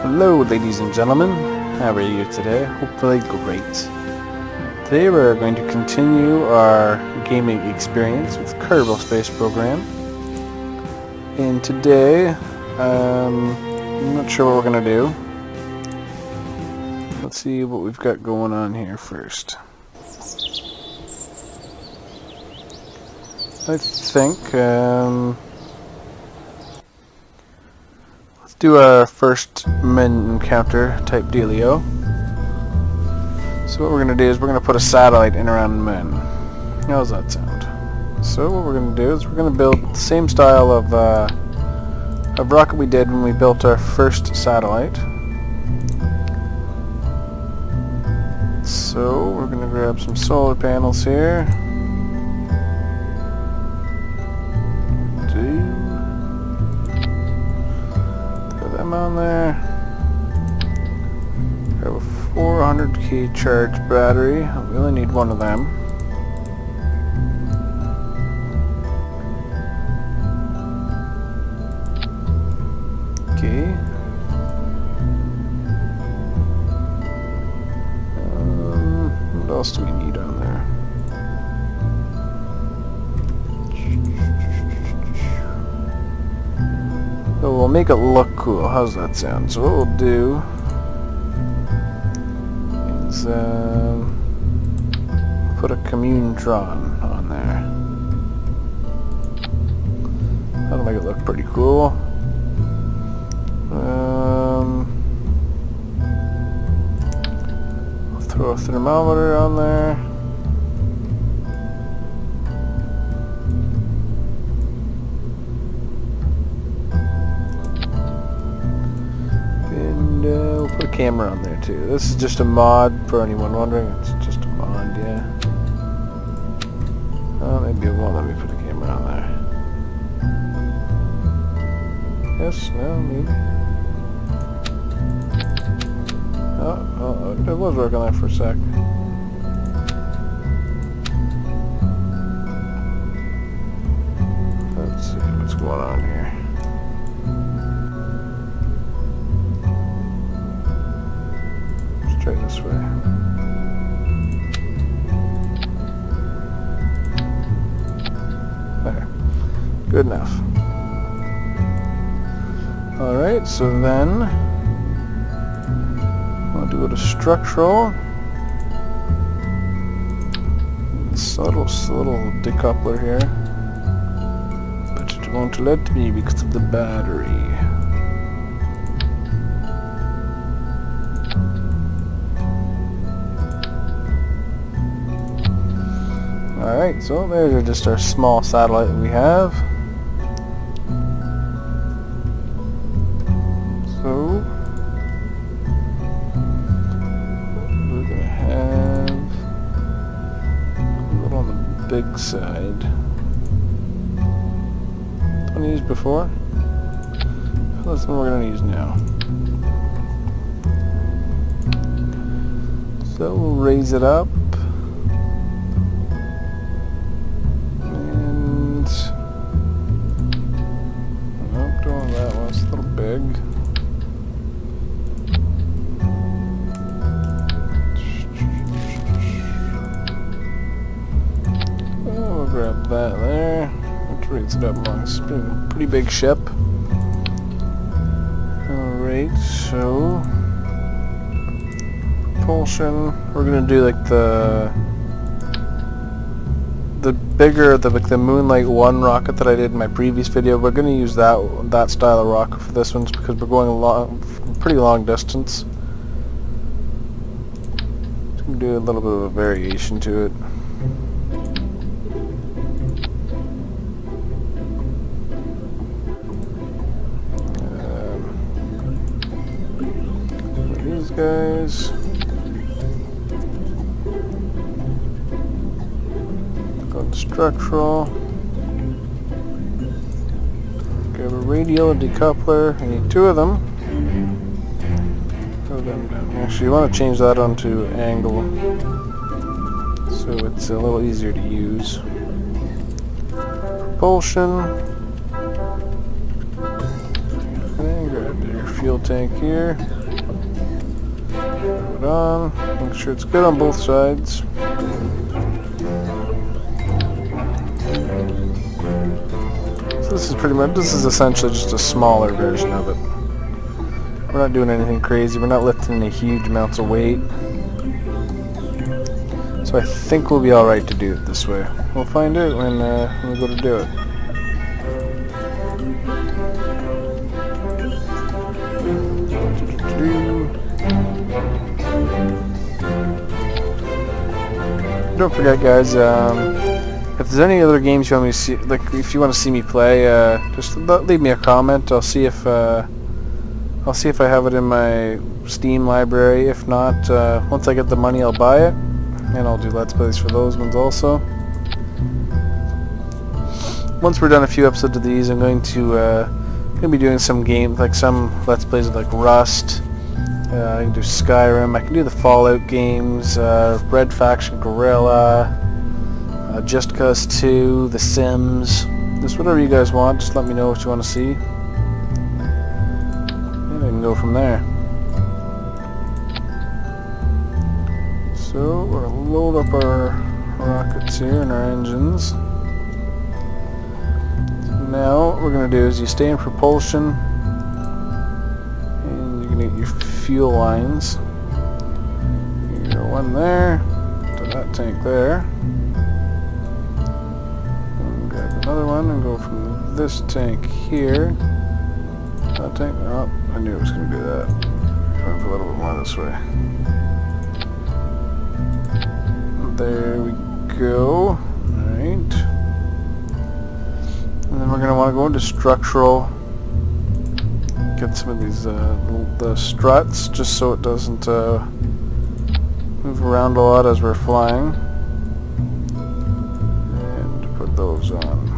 Hello ladies and gentlemen, how are you today? Hopefully great. Today we're going to continue our gaming experience with Kerbal Space Program. And today, I'm not sure what we're going to do. Let's see what we've got going on here first. I think, let's do a first men encounter type dealio. So what we're going to do is we're going to put a satellite in around men. How does that sound? So what we're going to do is we're going to build the same style of rocket we did when we built our first satellite. So we're going to grab some solar panels here. Throw them on there. Grab a 400k charge battery. We only need one of them. Okay. What else do we need on there? So we'll make it look cool. How's that sound? So what we'll do is put a Communitron on there. That'll make it look pretty cool. I'll throw a thermometer on there. We'll put a camera on there too. This is just a mod for anyone wondering. It's just a mod, yeah. Maybe it won't let me put a camera on there. Yes, no, maybe. Oh, it was working there for a sec. Let's see what's going on here. Try this way. There. Good enough. Alright, so then I'll do a structural. This little decoupler here. But it won't let me because of the battery. Alright, so there's just our small satellite that we have. So we're going to have a little on the big side. One I used before. That's the one we're going to use now. So we'll raise it up. We'll grab that there. Let's raise it up more. It's been a pretty big ship. Alright, so propulsion. We're gonna do like the bigger, like the Moonlight 1 rocket that I did in my previous video. We're gonna use that style of rocket for this one because we're going a pretty long distance. So we can do a little bit of a variation to it. These guys. Structural. Grab a radial decoupler. I need two of them. Throw them down. Actually, you want to change that onto angle so it's a little easier to use. Propulsion. And grab there. your fuel tank here. Put it on. Make sure it's good on both sides. So this is essentially just a smaller version of it. We're not doing anything crazy. We're not lifting any huge amounts of weight. So I think we'll be alright to do it this way. We'll find out when we go to do it. Don't forget, guys, if there's any other games you want me to see, like if you want to see me play, just leave me a comment. I'll see if I have it in my Steam library. If not, once I get the money, I'll buy it, and I'll do Let's Plays for those ones also. Once we're done a few episodes of these, I'm going to be doing some games, like some Let's Plays of like Rust. I can do Skyrim. I can do the Fallout games, Red Faction Guerrilla, Just Cause 2, The Sims. Just whatever you guys want. Just let me know what you want to see. And I can go from there. So we're going to load up our rockets here and our engines. So now what we're going to do is you stay in propulsion, and you're going to get your fuel lines. You go one there, to that tank there. And grab another one and go from this tank here. That tank, oh, I knew it was going to do that. Going a little bit more this way. There we go. Alright. And then we're going to want to go into structural. Get some of these the struts just so it doesn't move around a lot as we're flying. And put those on.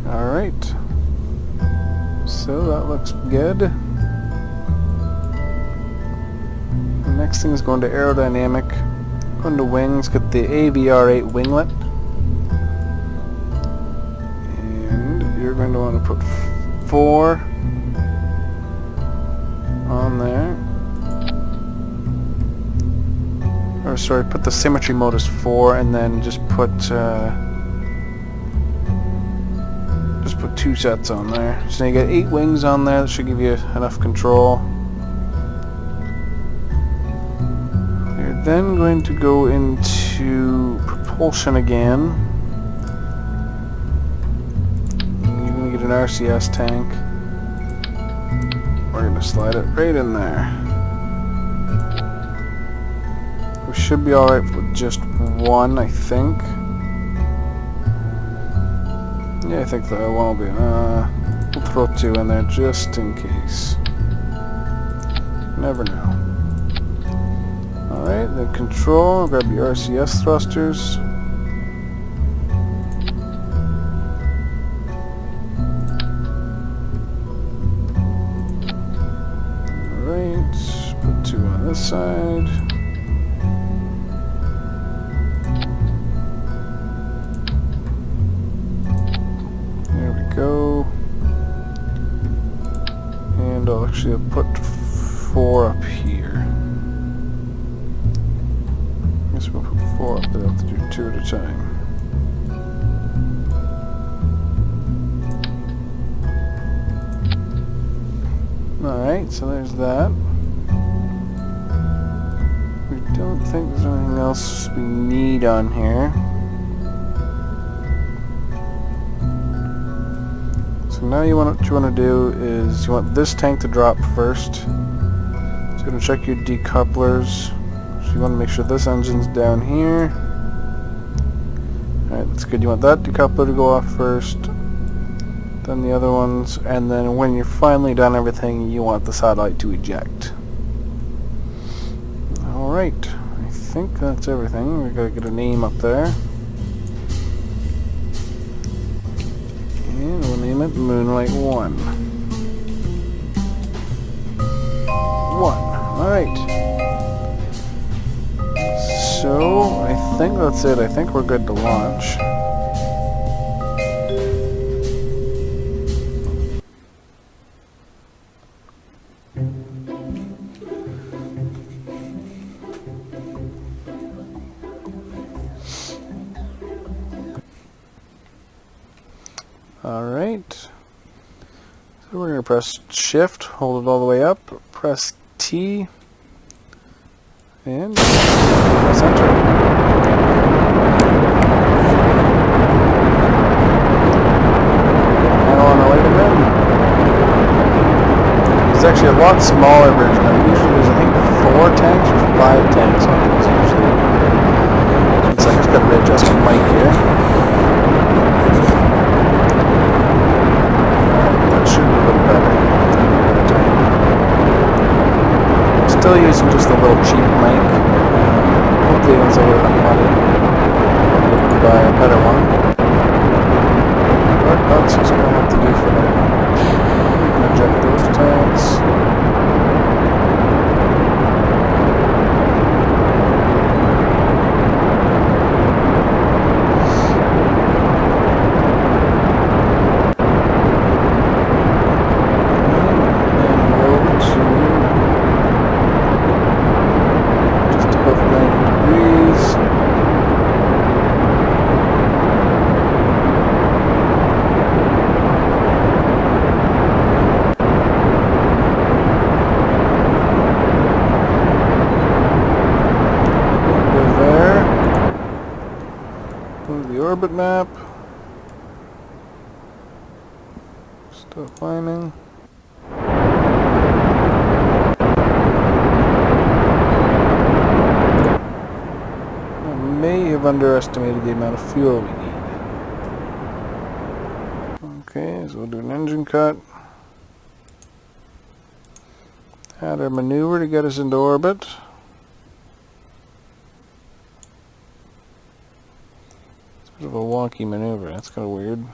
Alright. So that looks good. The next thing is going to aerodynamic. Go into wings, get the AVR8 winglet. And you're going to want to put 4 on there. Or sorry, put the symmetry mode as 4 and then just put 2 sets on there. So you get 8 wings on there. That should give you enough control. You're then going to go into propulsion again. You're going to get an RCS tank. We're going to slide it right in there. We should be alright with just 1, I think. Yeah, I think that one will be. We'll throw 2 in there just in case. Never know. Alright, then control, grab your RCS thrusters. Alright, put 2 on this side. There we go. And I'll actually put 4 up here. I guess we'll put 4 up there. I'll have to do 2 at a time. Alright, so there's that. We don't think there's anything else we need on here. So now what you want to do is you want this tank to drop first. So you're going to check your decouplers. So you want to make sure this engine's down here. Alright, that's good. You want that decoupler to go off first, then the other ones, and then when you're finally done everything, you want the satellite to eject. Alright, I think that's everything. We've got to get a name up there. And we'll name it Moonlight 1. 1. Alright. So, I think that's it. I think we're good to launch. Alright. So we're going to press Shift, hold it all the way up, press T, and press Enter. Now on our way to men. It's actually a lot smaller version. Usually there's, I think, 4 tanks or 5 tanks on these usually. So I just got to readjust my mic here. That should be a little better. I'm still using just a little cheap mic. Hopefully once I get enough money, I'll be able to buy a better one. But that's just going to have to do for now. We can eject those tanks. Orbit map. Still climbing. I may have underestimated the amount of fuel we need. Okay, so we'll do an engine cut. Add our maneuver to get us into orbit. Bit of a wonky maneuver, that's kind of weird.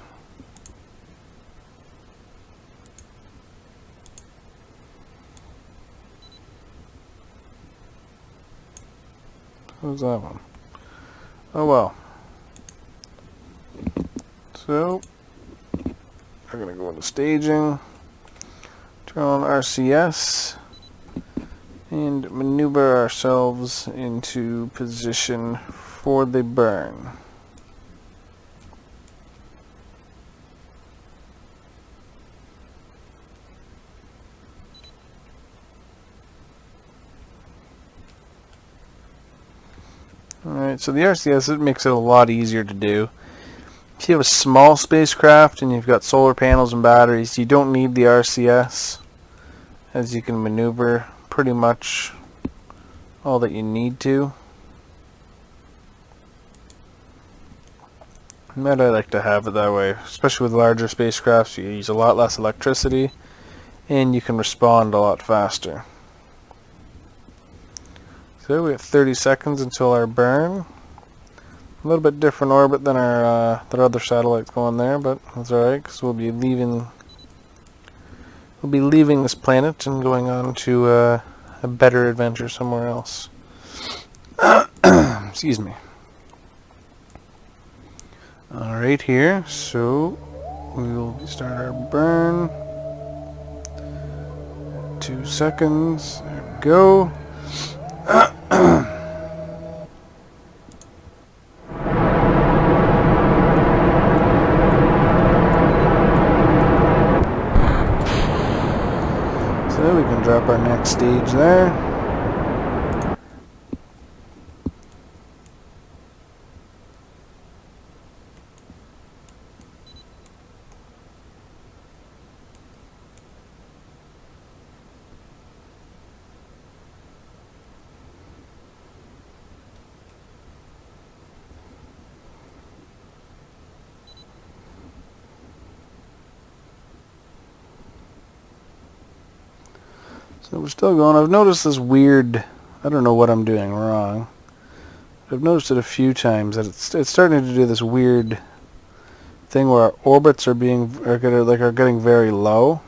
How's that one? Oh well. So, we're going to go into staging, turn on RCS, and maneuver ourselves into position for the burn. Alright, so the RCS, it makes it a lot easier to do. If you have a small spacecraft and you've got solar panels and batteries, you don't need the RCS, as you can maneuver pretty much all that you need to. And I like to have it that way, especially with larger spacecrafts. You use a lot less electricity and you can respond a lot faster. So we have 30 seconds until our burn. A little bit different orbit than our other satellites going there, but that's alright because we'll be leaving this planet and going on to a better adventure somewhere else. Excuse me. Alright, here, so we will start our burn. 2 seconds. There we go. So we can drop our next stage there. So we're still going. I've noticed this weird, I don't know what I'm doing wrong. I've noticed it a few times that it's starting to do this weird thing where our orbits are getting very low.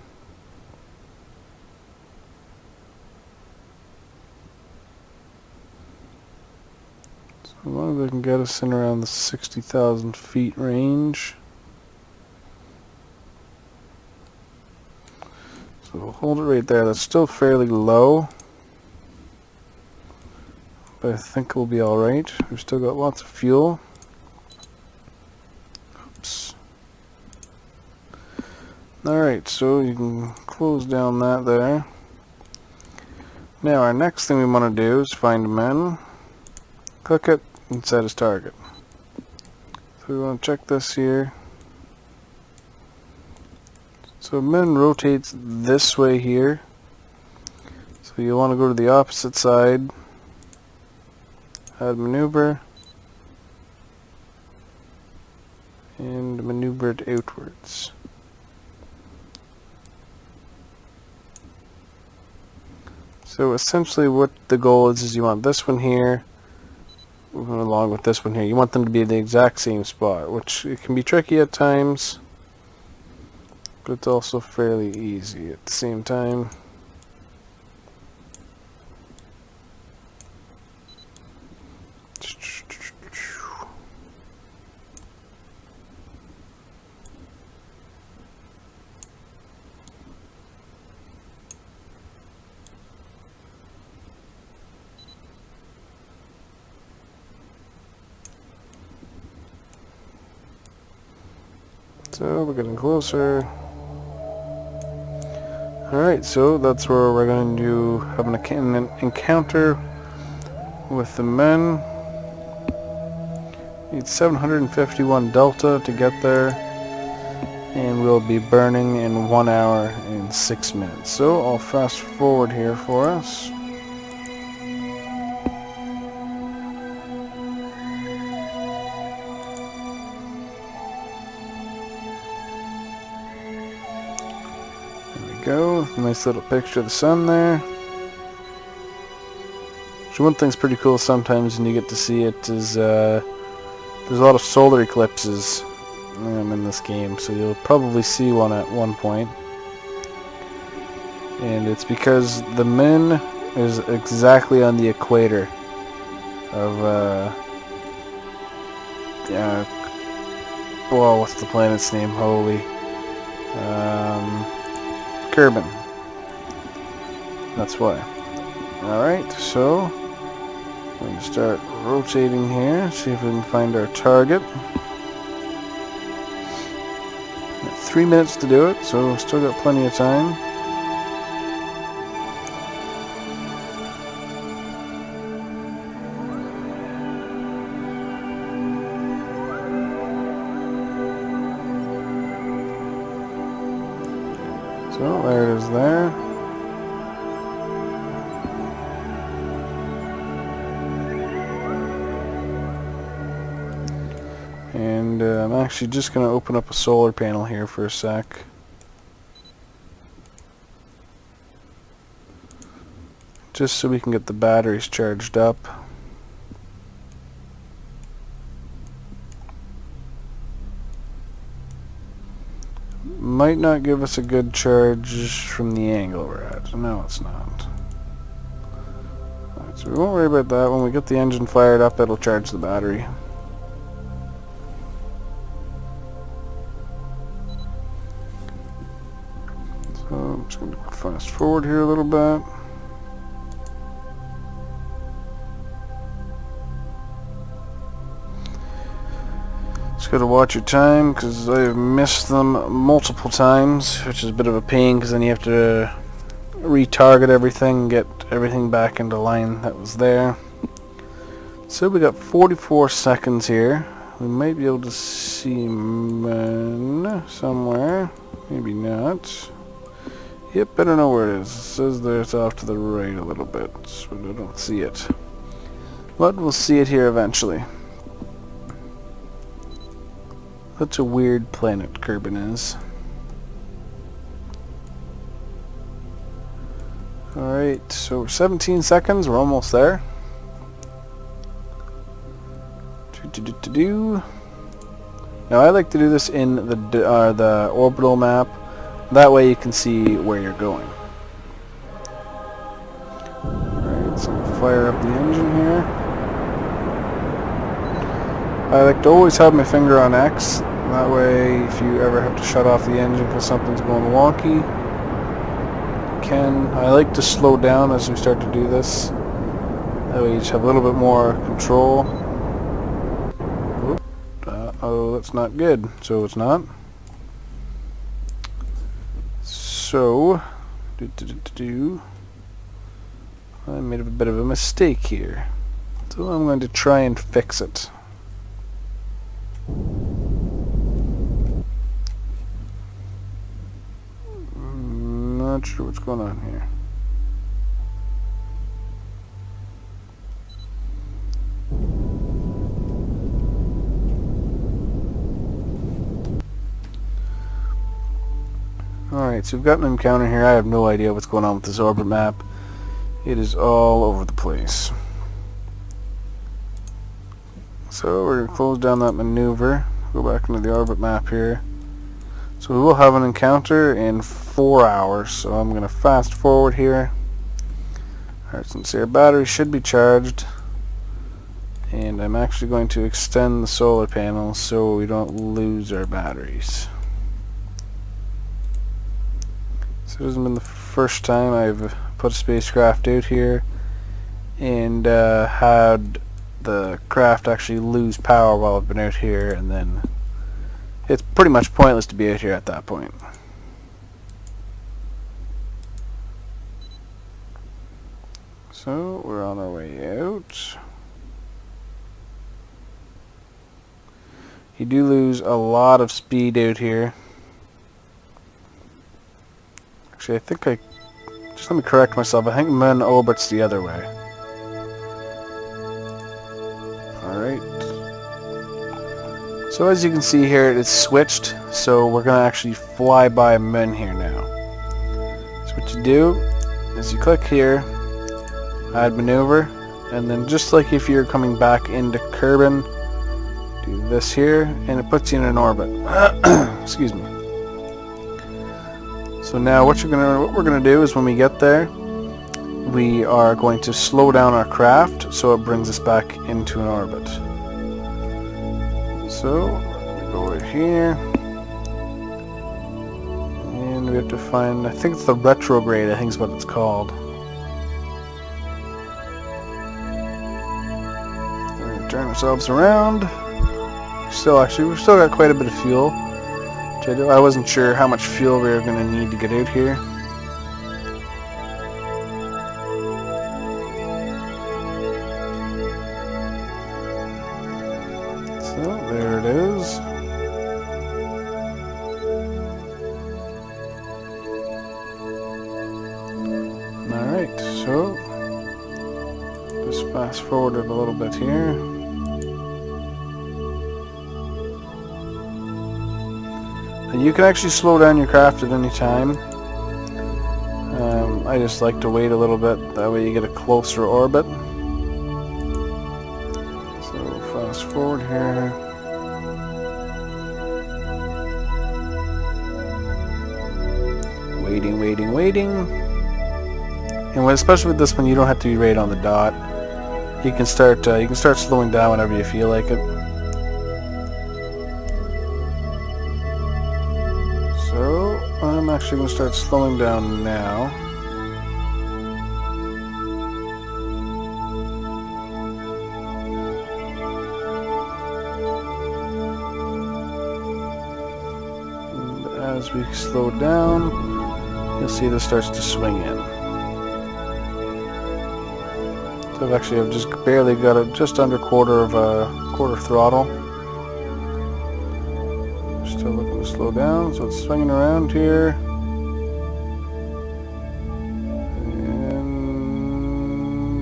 So as long as I can get us in around the 60,000 feet range. So we'll hold it right there. That's still fairly low, but I think we'll be alright. We've still got lots of fuel. Oops. Alright, so you can close down that there. Now our next thing we want to do is find men, click it, and set as target. So we want to check this here. So men rotates this way here. So you want to go to the opposite side, add maneuver, and maneuver it outwards. So essentially what the goal is you want this one here along with this one here. You want them to be the exact same spot, which it can be tricky at times, but it's also fairly easy at the same time. So we're getting closer. Alright, so that's where we're going to have an encounter with the men. Need 751 delta to get there, and we'll be burning in 1 hour and 6 minutes. So I'll fast forward here for us. Go. Nice little picture of the sun there. So one thing's pretty cool sometimes when you get to see it is there's a lot of solar eclipses in this game, so you'll probably see one at one point. And it's because the moon is exactly on the equator of well, what's the planet's name? Holy. Kerbin. That's why. Alright, so I'm going to start rotating here, see if we can find our target. Got 3 minutes to do it, so we've still got plenty of time. So there it is there. And I'm actually just going to open up a solar panel here for a sec. Just so we can get the batteries charged up. Might not give us a good charge from the angle we're at. No, it's not. Right, so we won't worry about that. When we get the engine fired up, it'll charge the battery. So I'm just going to fast forward here a little bit. Just gotta watch your time, because I've missed them multiple times, which is a bit of a pain, because then you have to retarget everything, get everything back into line that was there. So we got 44 seconds here. We might be able to see men somewhere. Maybe not. Yep, I don't know where it is. It says there it's off to the right a little bit, but I don't see it. But we'll see it here eventually. Such a weird planet Kerbin is. Alright, so 17 seconds, we're almost there. Now I like to do this in the orbital map. That way you can see where you're going. Alright, so we'll fire up the engine here. I like to always have my finger on X. That way, if you ever have to shut off the engine because something's going wonky, you can. I like to slow down as we start to do this. That way you just have a little bit more control. Oh, that's not good. So it's not. So, I made a bit of a mistake here. So I'm going to try and fix it. Not sure what's going on here. Alright, so we've got an encounter here. I have no idea what's going on with this orbit map. It is all over the place. So we're going to close down that maneuver. Go back into the orbit map here. So we will have an encounter in 4 hours. So I'm going to fast forward here. Alright, since our battery should be charged. And I'm actually going to extend the solar panels so we don't lose our batteries. So it hasn't been the first time I've put a spacecraft out here and had the craft actually lose power while I've been out here, and then it's pretty much pointless to be out here at that point. So we're on our way out. You do lose a lot of speed out here. Actually, I think just let me correct myself. I think Moon orbits the other way. Alright. So as you can see here, it's switched. So we're going to actually fly by Moon here now. So what you do is you click here, add maneuver, and then just like if you're coming back into Kerbin, do this here, and it puts you in an orbit. Excuse me. So now what we're gonna do is when we get there, we are going to slow down our craft so it brings us back into an orbit. So we go right here, and we have to find, I think it's the retrograde, I think is what it's called. We're gonna turn ourselves around. We've still got quite a bit of fuel. I wasn't sure how much fuel we were going to need to get out here. So there it is. Alright, so just fast forward it a little bit here. You can actually slow down your craft at any time. I just like to wait a little bit, that way you get a closer orbit. So fast forward here. Waiting. And especially with this one, you don't have to be right on the dot. You can start slowing down whenever you feel like it. So I'm actually going to start slowing down now. And as we slow down, you'll see this starts to swing in. So I've just barely got it, just under quarter throttle. Still looking to slow down, so it's swinging around here. And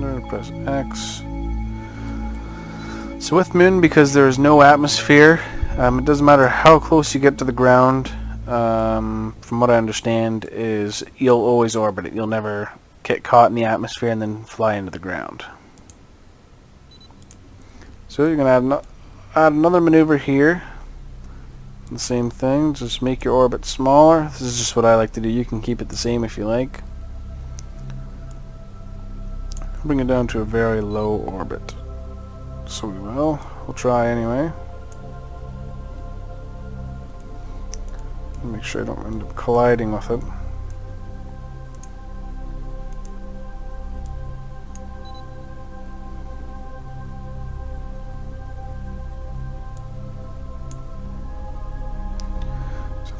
I'm gonna press X. So with Moon, because there is no atmosphere, it doesn't matter how close you get to the ground. From what I understand, is you'll always orbit it. You'll never get caught in the atmosphere and then fly into the ground. So you're going to add another maneuver here. The same thing, just make your orbit smaller. This is just what I like to do. You can keep it the same if you like. Bring it down to a very low orbit. So we will. We'll try anyway. Make sure I don't end up colliding with it.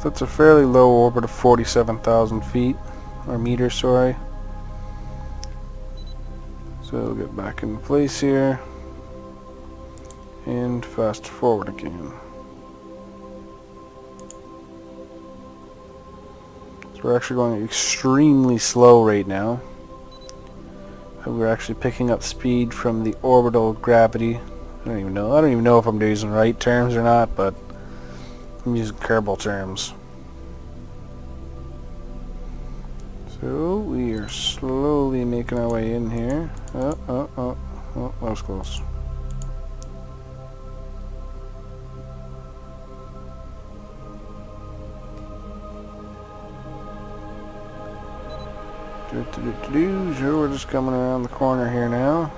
So it's a fairly low orbit of 47,000 feet, or meters, sorry. So we'll get back in place here, and fast forward again. So we're actually going extremely slow right now. We're actually picking up speed from the orbital gravity. I don't even know if I'm using the right terms or not, but I'm using Kerbal terms. So we are slowly making our way in here. Oh, that was close. Sure, we're just coming around the corner here now.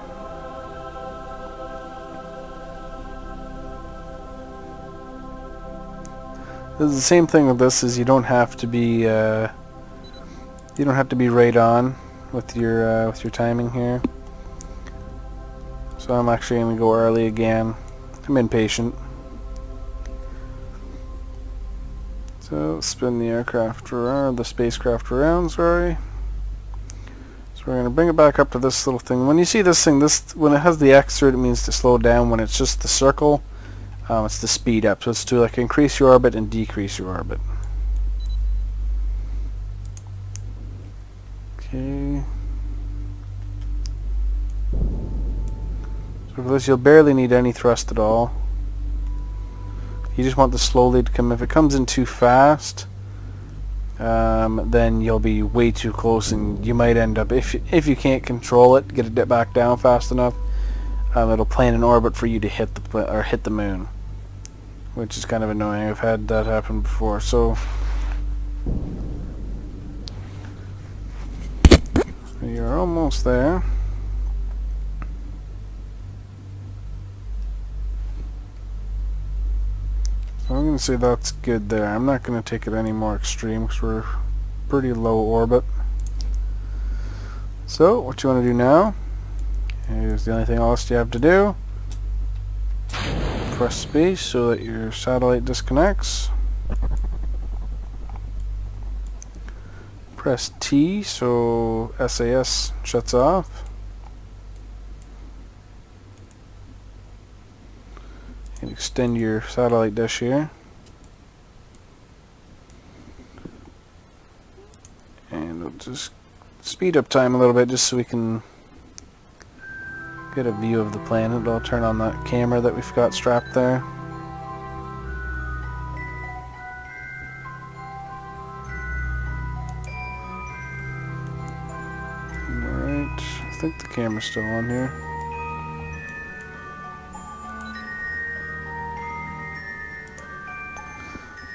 This is the same thing with this, is you don't have to be right on with your timing here. So I'm actually going to go early again. I'm impatient. So spin the aircraft around, the spacecraft around, sorry. So we're going to bring it back up to this little thing. When you see this thing, when it has the X through it, it means to slow down. When it's just the circle, it's to speed up. So it's to like increase your orbit and decrease your orbit. Okay. So for this, you'll barely need any thrust at all. You just want the slowly to come. If it comes in too fast, then you'll be way too close, and you might end up, if you can't control it, get it back down fast enough, it'll plan an orbit for you to hit the moon, which is kind of annoying. I've had that happen before. So you're almost there. So I'm going to say that's good there. I'm not going to take it any more extreme because we're pretty low orbit. So what you want to do now, here's the only thing else you have to do. Press space so that your satellite disconnects. Press T so SAS shuts off. And extend your satellite dish here. And we'll just speed up time a little bit just so we can get a view of the planet. I'll turn on that camera that we've got strapped there. Alright, I think the camera's still on here.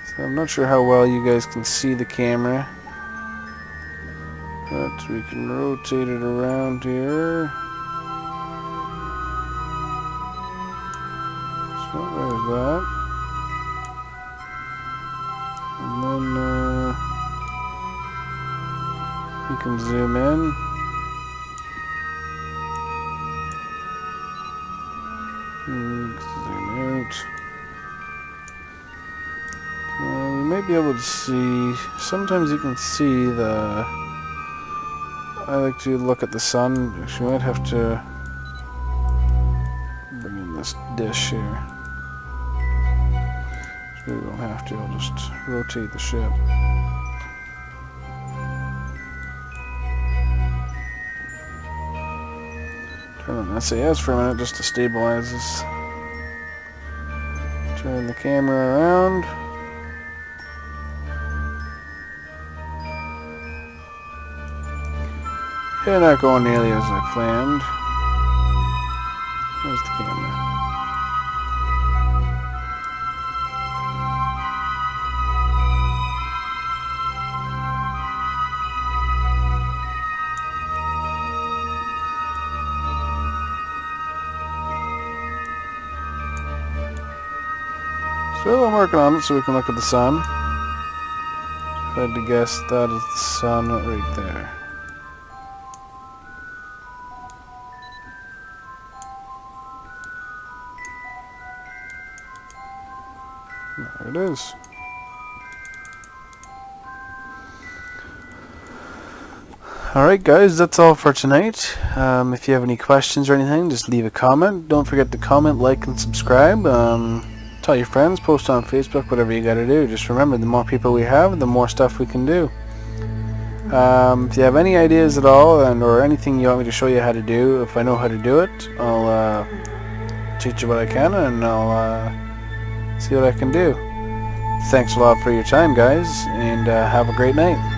So I'm not sure how well you guys can see the camera, but we can rotate it around here. So there's that. And then you can zoom in. And zoom out. We might be able to see, sometimes you can see I like to look at the sun. Actually, we might have to bring in this dish here. So we won't have to, I'll just rotate the ship. Turn on SAS for a minute just to stabilize this. Turn the camera around. Yeah, not going nearly as I planned. Where's the camera? So I'm working on it so we can look at the sun. If I had to guess, that is the sun right there. There it is. Alright guys, that's all for tonight. If you have any questions or anything, just leave a comment. Don't forget to comment, like, and subscribe. Tell your friends, post on Facebook, whatever you gotta do. Just remember, the more people we have, the more stuff we can do. If you have any ideas at all, or anything you want me to show you how to do, if I know how to do it, I'll teach you what I can, and I'll see what I can do. Thanks a lot for your time, guys, and have a great night.